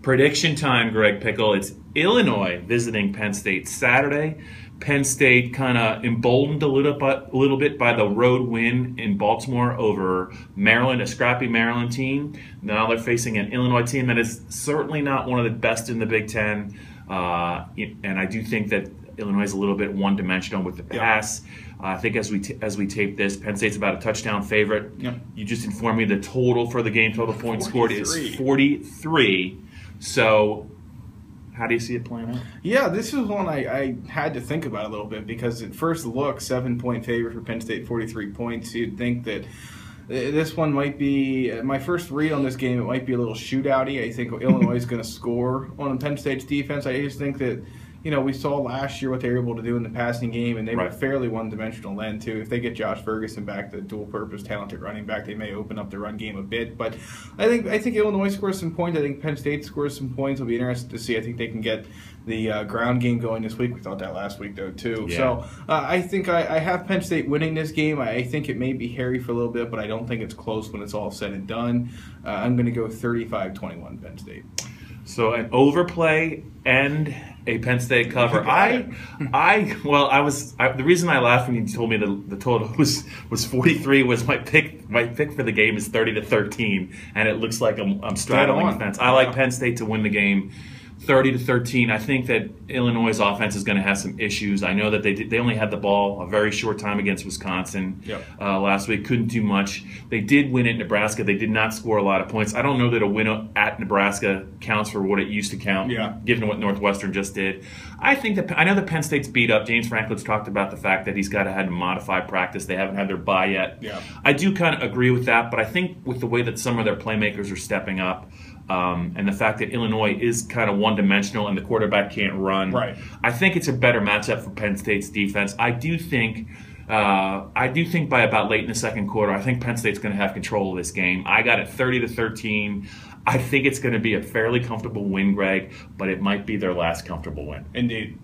Prediction time, Greg Pickle. It's Illinois visiting Penn State Saturday. Penn State kind of emboldened a little bit by the road win in Baltimore over Maryland, a scrappy Maryland team. Now they're facing an Illinois team that is certainly not one of the best in the Big Ten. And I do think that Illinois is a little bit one-dimensional with the pass. I think as we tape this, Penn State's about a touchdown favorite. Yep. You just informed me the total for the game, total points scored is 43. So how do you see it playing out? Yeah, this is one I had to think about a little bit because at first look, 7-point favorite for Penn State, 43 points. You'd think that this one might be, my first read on this game, it might be a little shootouty. I think Illinois is going to score on Penn State's defense. I just think that, we saw last year what they were able to do in the passing game, and they were fairly one-dimensional then, too. If they get Josh Ferguson back, the dual-purpose, talented running back, they may open up the run game a bit. But I think Illinois scores some points. I think Penn State scores some points. It'll be interesting to see. I think they can get the ground game going this week. We thought that last week, though, too. Yeah. So I think I have Penn State winning this game. I think it may be hairy for a little bit, but I don't think it's close when it's all said and done. I'm going to go 35-21 Penn State. So an overplay and a Penn State cover. The reason I laughed when you told me the total was 43 was my pick for the game is 30-13, and it looks like I'm straddling the fence. I like Penn State to win the game 30-13. I think that Illinois' offense is going to have some issues. I know that they only had the ball a very short time against Wisconsin last week. Couldn't do much. They did win at Nebraska. They did not score a lot of points. I don't know that a win at Nebraska counts for what it used to count, given what Northwestern just did. I know that Penn State's beat up. James Franklin's talked about the fact that he's got to have to modify practice. They haven't had their bye yet. Yeah. I do kind of agree with that, but I think with the way that some of their playmakers are stepping up, and the fact that Illinois is kind of one-dimensional and the quarterback can't run, I think it's a better matchup for Penn State's defense. I do think by about late in the second quarter, I think Penn State's going to have control of this game. I got it 30-13. I think it's going to be a fairly comfortable win, Greg, but it might be their last comfortable win. Indeed.